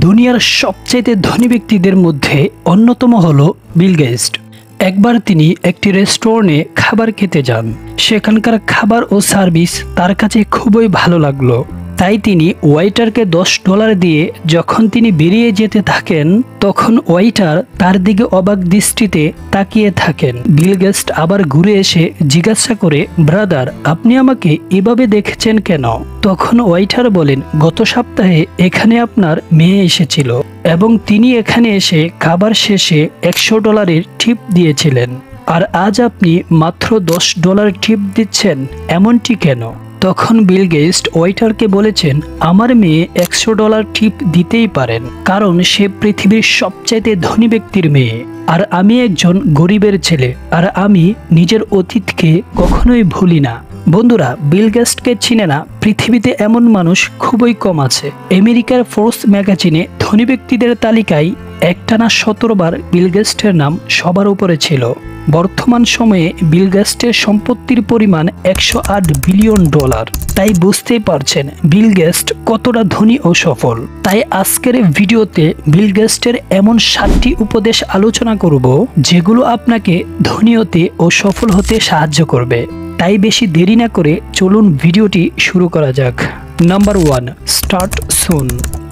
দুনিয়ার সবচেয়ে ধনী ব্যক্তিদের মধ্যে অন্যতম হলো বিল গেটস। একবার তিনি একটি রেস্টুরেন্টে খাবার খেতে যান। সেখানকার খাবার ও সার্ভিস তার কাছে খুবই ভালো লাগলো। তাই তিনি ওয়েটারকে $10 দিয়ে যখন তিনি বেরিয়ে যেতে থাকেন, তখন ওয়েটার তার দিকে অবাক দৃষ্টিতে তাকিয়ে থাকেন। বিল গেটস আবার ঘুরে এসে জিজ্ঞাসা করে, ব্রাদার, আপনি আমাকে এভাবে দেখেছেন কেন? তখন ওয়েটার বলেন, গত সপ্তাহে এখানে আপনার মেয়ে এসেছিল এবং তিনি এখানে এসে খাবার শেষে $100 টিপ দিয়েছিলেন, আর আজ আপনি মাত্র $10 টিপ দিচ্ছেন, এমনটি কেন? তখন বিল গেটস ওয়েটারকে বলেছেন, আমার মেয়ে $100 টিপ দিতেই পারেন, কারণ সে পৃথিবীর সবচাইতে ধনী ব্যক্তির মেয়ে, আর আমি একজন গরিবের ছেলে, আর আমি নিজের অতীতকে কখনোই ভুলি না। বন্ধুরা, বিল গেটসকে চিনে না পৃথিবীতে এমন মানুষ খুবই কম আছে। আমেরিকার ফোর্বস ম্যাগাজিনে ধনী ব্যক্তিদের তালিকায় একটানা 17 বার বিল গেটসের নাম সবার উপরে ছিল। বর্তমান সময়ে বিল গেটসের সম্পত্তির পরিমাণ $108 বিলিয়ন। তাই বুঝতেই পারছেন বিল গেটস কতটা ধনী ও সফল। তাই আজকের ভিডিওতে বিল গেটসের এমন 7টি উপদেশ আলোচনা করব, যেগুলো আপনাকে ধনী হতে ও সফল হতে সাহায্য করবে। তাই বেশি দেরি না করে চলুন ভিডিওটি শুরু করা যাক। নাম্বার 1, স্টার্ট সুন।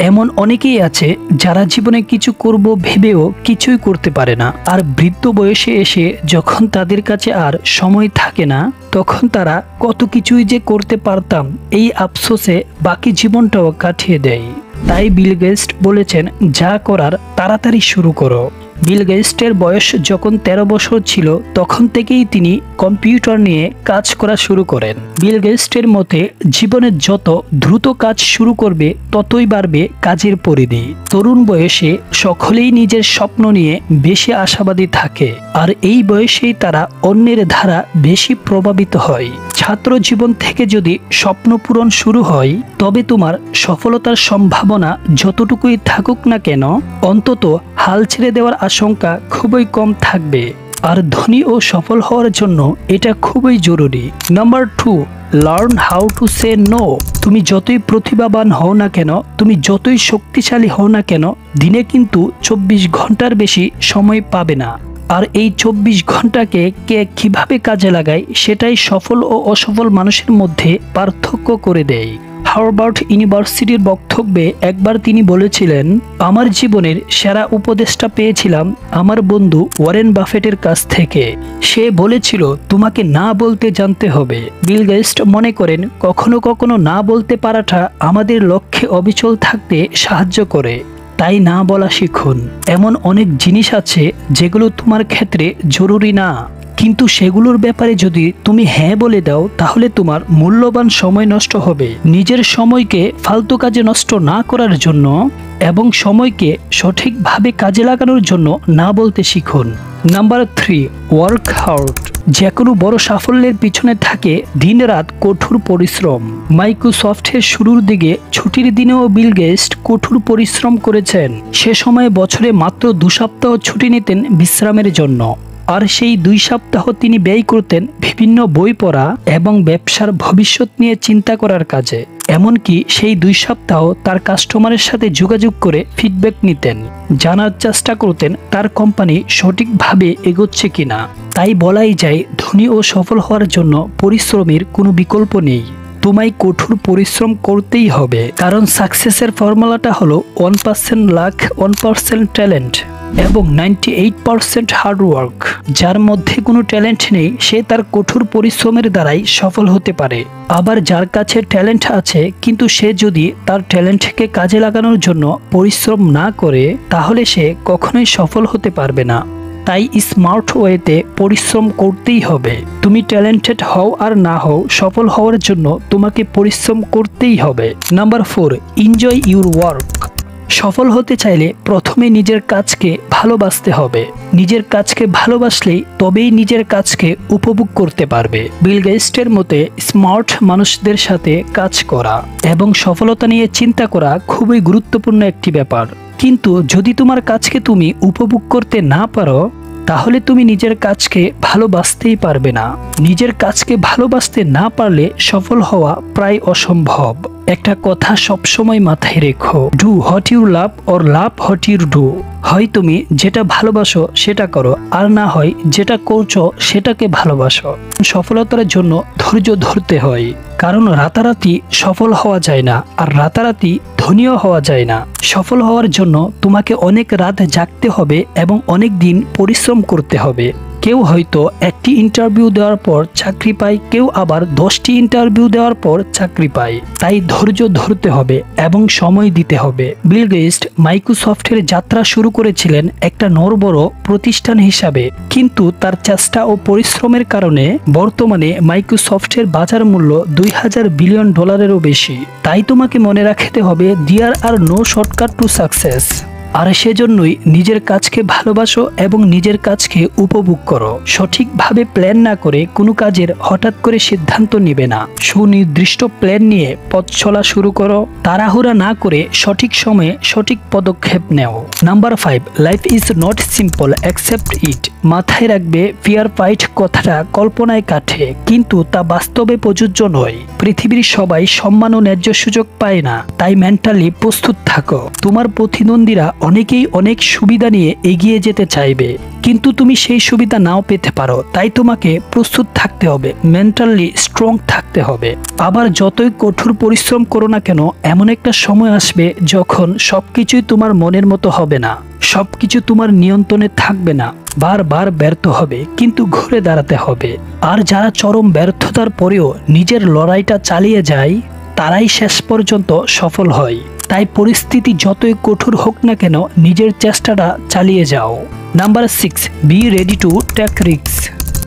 এমন অনেকেই আছে যারা জীবনে কিছু করব ভেবেও কিছুই করতে পারে না, আর বৃদ্ধ বয়সে এসে যখন তাদের কাছে আর সময় থাকে না, তখন তারা কত কিছুই যে করতে পারতাম এই আফসোসে বাকি জীবনটাও কাটিয়ে দেয়। তাই বিল গেটস বলেছেন, যা করার তাড়াতাড়ি শুরু করো। বিল গেটসের বয়স যখন 13 বছর ছিল, তখন থেকেই তিনি কম্পিউটার নিয়ে কাজ করা শুরু করেন। বিল গেটসের মতে, জীবনে যত দ্রুত কাজ শুরু করবে ততই বাড়বে কাজের পরিধি। তরুণ বয়সে সকলেই নিজের স্বপ্ন নিয়ে বেশি আশাবাদী থাকে, আর এই বয়সেই তারা অন্যের দ্বারা বেশি প্রভাবিত হয়। ছাত্র জীবন থেকে যদি স্বপ্ন পূরণ শুরু হয়, তবে তোমার সফলতার সম্ভাবনা যতটুকুই থাকুক না কেন, অন্তত হাল ছেড়ে দেওয়ার আশঙ্কা খুবই কম থাকবে। আর ধনী ও সফল হওয়ার জন্য এটা খুবই জরুরি। Number 2, learn how to say no. তুমি যতই প্রতিভাবান হও না কেন, তুমি যতই শক্তিশালী হও না কেন, দিনে কিন্তু 24 ঘন্টার বেশি সময় পাবে না। আর এই 24 ঘন্টাকে কে কিভাবে কাজে লাগায়, সেটাই সফল ও অসফল মানুষের মধ্যে পার্থক্য করে দেয়। হার্ভার্ড ইউনিভার্সিটির বক্তব্যে একবার তিনি বলেছিলেন, আমার জীবনের সেরা উপদেশটা পেয়েছিলাম আমার বন্ধু ওয়ারেন বাফেটের কাছ থেকে। সে বলেছিল, তোমাকে না বলতে জানতে হবে। বিল গেটস মনে করেন, কখনো কখনো না বলতে পারাটা আমাদের লক্ষ্যে অবিচল থাকতে সাহায্য করে। তাই না বলা শিখুন। এমন অনেক জিনিস আছে যেগুলো তোমার ক্ষেত্রে জরুরি না, কিন্তু সেগুলোর ব্যাপারে যদি তুমি হ্যাঁ বলে দাও, তাহলে তোমার মূল্যবান সময় নষ্ট হবে। নিজের সময়কে ফালতু কাজে নষ্ট না করার জন্য এবং সময়কে সঠিকভাবে কাজে লাগানোর জন্য না বলতে শিখুন। Number 3, work hard. যে কোনো বড় সাফল্যের পিছনে থাকে দিনরাত কঠোর পরিশ্রম। মাইক্রোসফটের শুরুর দিকে ছুটির দিনেও বিল গেটস কঠোর পরিশ্রম করেছেন। সে সময় বছরে মাত্র 2 সপ্তাহ ছুটি নিতেন বিশ্রামের জন্য, আর সেই 2 সপ্তাহ তিনি ব্যয় করতেন বিভিন্ন বই পড়া এবং ব্যবসার ভবিষ্যৎ নিয়ে চিন্তা করার কাজে। এমনকি সেই 2 সপ্তাহ তার কাস্টমারের সাথে যোগাযোগ করে ফিডব্যাক নিতেন, জানার চেষ্টা করতেন তার কোম্পানি সঠিকভাবে এগোচ্ছে কিনা। তাই বলাই যায়, ধনী ও সফল হওয়ার জন্য পরিশ্রমের কোনো বিকল্প নেই। তোমায় কঠোর পরিশ্রম করতেই হবে, কারণ সাকসেসের ফর্মুলাটা হলো 1% লাক, 1% ট্যালেন্ট এবং 98% হার্ডওয়ার্ক। যার মধ্যে কোনো ট্যালেন্ট নেই, সে তার কঠোর পরিশ্রমের দ্বারাই সফল হতে পারে। আবার যার কাছে ট্যালেন্ট আছে, কিন্তু সে যদি তার ট্যালেন্টকে কাজে লাগানোর জন্য পরিশ্রম না করে, তাহলে সে কখনোই সফল হতে পারবে না। তাই স্মার্ট ওয়েতে পরিশ্রম করতেই হবে। তুমি ট্যালেন্টেড হও আর না হও, সফল হওয়ার জন্য তোমাকে পরিশ্রম করতেই হবে। Number 4, enjoy your work. সফল হতে চাইলে প্রথমে নিজের কাজকে ভালোবাসতে হবে। নিজের কাজকে ভালোবাসলেই তবেই নিজের কাজকে উপভোগ করতে পারবে। বিল গেটসের মতে, স্মার্ট মানুষদের সাথে কাজ করা এবং সফলতা নিয়ে চিন্তা করা খুবই গুরুত্বপূর্ণ একটি ব্যাপার। কিন্তু যদি তোমার কাজকে তুমি উপভোগ করতে না পারো, তাহলে তুমি নিজের কাজকে ভালোবাসতেই পারবে না। নিজের কাজকে ভালোবাসতে না পারলে সফল হওয়া প্রায় অসম্ভব। একটা কথা সবসময় মাথায় রেখো, do what you love or love what you do. হয় তুমি যেটা ভালোবাসো সেটা করো, আর না হয় যেটা করছো সেটাকে ভালোবাসো। সফলতার জন্য ধৈর্য ধরতে হয়, কারণ রাতারাতি সফল হওয়া যায় না, আর রাতারাতি ধনীও হওয়া যায় না। সফল হওয়ার জন্য তোমাকে অনেক রাত জাগতে হবে এবং অনেক দিন পরিশ্রম করতে হবে। কেউ হয়তো একটি ইন্টারভিউ দেওয়ার পর চাকরি পায়, কেউ আবার 10টি ইন্টারভিউ দেওয়ার পর চাকরি পায়। তাই ধৈর্য ধরতে হবে এবং সময় দিতে হবে। বিল গেটস মাইক্রোসফটের যাত্রা শুরু করেছিলেন একটা নড়বড় প্রতিষ্ঠান হিসাবে, কিন্তু তার চেষ্টা ও পরিশ্রমের কারণে বর্তমানে মাইক্রোসফটের বাজার মূল্য $2000 বিলিয়ন বেশি। তাই তোমাকে মনে রাখতে হবে, দেয়ার আর নো শর্টকাট টু সাকসেস। আর সেজন্যই নিজের কাজকে ভালোবাসো এবং নিজের কাজকে উপভোগ করো। সঠিকভাবে প্ল্যান না করে কোনো কাজের হঠাৎ করে সিদ্ধান্ত নিবে না। সুনির্দিষ্ট প্ল্যান নিয়ে পথ চলা শুরু করো। তাড়াহুড়া না করে সঠিক সময়ে সঠিক পদক্ষেপ নেও। Number 5, life is not simple accept it. মাথায় রাখবে, ফিয়ার ফাইট কথাটা কল্পনায় কাটে, কিন্তু তা বাস্তবে প্রযোজ্য নয়। পৃথিবীর সবাই সম্মান ও ন্যায্য সুযোগ পায় না, তাই মেন্টালি প্রস্তুত থাকো। তোমার প্রতিদ্বন্দ্বীরা অনেকেই অনেক সুবিধা নিয়ে এগিয়ে যেতে চাইবে, কিন্তু তুমি সেই সুবিধা নাও পেতে পারো। তাই তোমাকে প্রস্তুত থাকতে হবে, মেন্টালি স্ট্রং থাকতে হবে। আবার যতই কঠোর পরিশ্রম করো না কেন, এমন একটা সময় আসবে যখন সবকিছুই তোমার মনের মতো হবে না, সবকিছু তোমার নিয়ন্ত্রণে থাকবে না। বারবার ব্যর্থ হবে, কিন্তু ঘুরে দাঁড়াতে হবে। আর যারা চরম ব্যর্থতার পরেও নিজের লড়াইটা চালিয়ে যায়, তারাই শেষ পর্যন্ত সফল হয়। তাই পরিস্থিতি যতই কঠোর হোক না কেন, নিজের চেষ্টাটা চালিয়ে যাও। Number 6, be ready to take risk.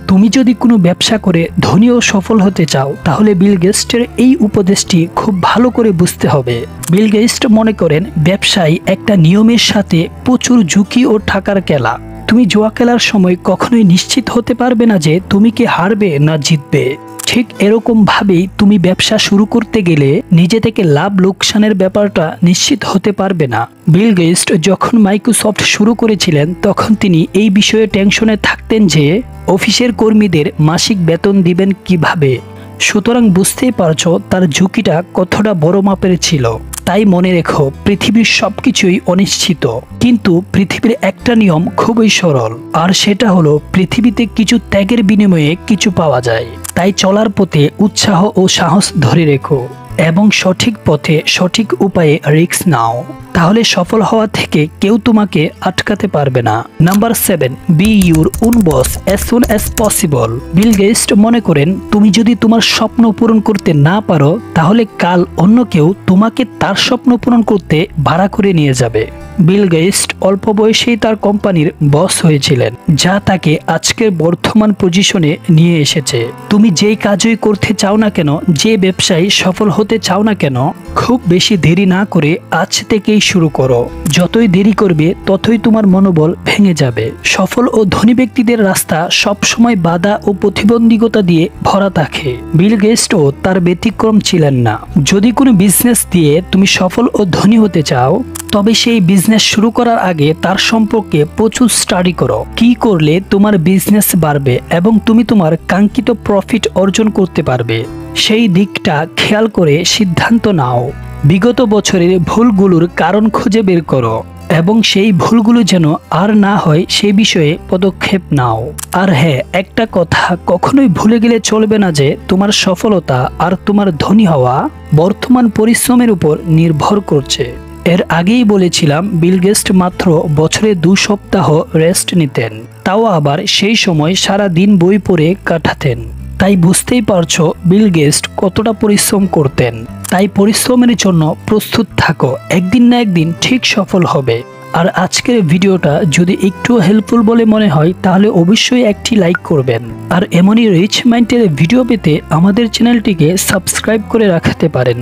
তুমি যদি কোনো ব্যবসা করে ধনী ও সফল হতে চাও, তাহলে বিল গেটসের এই উপদেশটি খুব ভালো করে বুঝতে হবে। বিল গেটস মনে করেন, ব্যবসায় একটা নিয়মের সাথে প্রচুর ঝুঁকি ও টাকার খেলা। তুমি জুয়া খেলার সময় কখনোই নিশ্চিত হতে পারবে না যে তুমি কি হারবে না জিতবে। ঠিক এরকম ভাবেই তুমি ব্যবসা শুরু করতে গেলে নিজে থেকে লাভ লোকসানের ব্যাপারটা নিশ্চিত হতে পারবে না। বিল গেটস যখন মাইক্রোসফট শুরু করেছিলেন, তখন তিনি এই বিষয়ে টেনশনে থাকতেন যে অফিসের কর্মীদের মাসিক বেতন দিবেন কিভাবে। সুতরাং বুঝতেই পারছো তার ঝুঁকিটা কতটা বড় মাপের ছিল। তাই মনে রেখো, পৃথিবীর সবকিছুই অনিশ্চিত, কিন্তু পৃথিবীর একটা নিয়ম খুবই সরল, আর সেটা হলো পৃথিবীতে কিছু ত্যাগের বিনিময়ে কিছু পাওয়া যায়। তাই চলার পথে উৎসাহ ও সাহস ধরে রেখো এবং সঠিক পথে সঠিক উপায়ে রিস্ক নাও। তাহলে সফল হওয়া থেকে কেউ তোমাকে আটকাতে পারবে না। Number 7, be your own boss as soon as possible. Bill Gates মনে করেন, তুমি যদি তোমার স্বপ্ন পূরণ করতে না পারো, তাহলে কাল অন্য কেউ তোমাকে তার স্বপ্ন পূরণ করতে ভাড়া করে নিয়ে যাবে। বিল গেটস অল্প বয়সেই তার কোম্পানির বস হয়েছিলেন, যা তাকে আজকের বর্তমান পজিশনে নিয়ে এসেছে। তুমি যেই কাজই করতে চাও না কেন, যে ব্যবসায় সফল হতে চাও না কেন, খুব বেশি দেরি না করে আজ থেকেই শুরু করো। যতই দেরি করবে ততই তোমার মনোবল ভেঙে যাবে। সফল ও ধনী ব্যক্তিদের রাস্তা সবসময় বাধা ও প্রতিবন্ধকতা দিয়ে ভরা থাকে। বিল গেটসও তার ব্যতিক্রম ছিলেন না। যদি কোনো বিজনেস দিয়ে তুমি সফল ও ধনী হতে চাও, তবে সেই বিজনেস শুরু করার আগে তার সম্পর্কে প্রচুর স্টাডি করো। কি করলে তোমার বিজনেস বাড়বে এবং তুমি তোমার কাঙ্ক্ষিত প্রফিট অর্জন করতে পারবে, সেই দিকটা খেয়াল করে সিদ্ধান্ত নাও। বিগত বছরের ভুলগুলোর কারণ খুঁজে বের করো এবং সেই ভুলগুলো যেন আর না হয় সেই বিষয়ে পদক্ষেপ নাও। আর হ্যাঁ, একটা কথা কখনোই ভুলে গেলে চলবে না যে তোমার সফলতা আর তোমার ধনী হওয়া বর্তমান পরিশ্রমের উপর নির্ভর করছে। এর আগেই বলেছিলাম, বিল গেটস মাত্র বছরে 2 সপ্তাহ রেস্ট নিতেন, তাও আবার সেই সময় সারা দিন বই পড়ে কাটাতেন। তাই বুঝতেই পারছো বিল গেটস কতটা পরিশ্রম করতেন। তাই পরিশ্রমের জন্য প্রস্তুত থাকো, একদিন না একদিন ঠিক সফল হবে। আর আজকের ভিডিওটা যদি একটু হেল্পফুল বলে মনে হয়, তাহলে অবশ্যই একটি লাইক করবেন। আর এমনই রিচ মাইন্ডের ভিডিও পেতে আমাদের চ্যানেলটিকে সাবস্ক্রাইব করে রাখতে পারেন।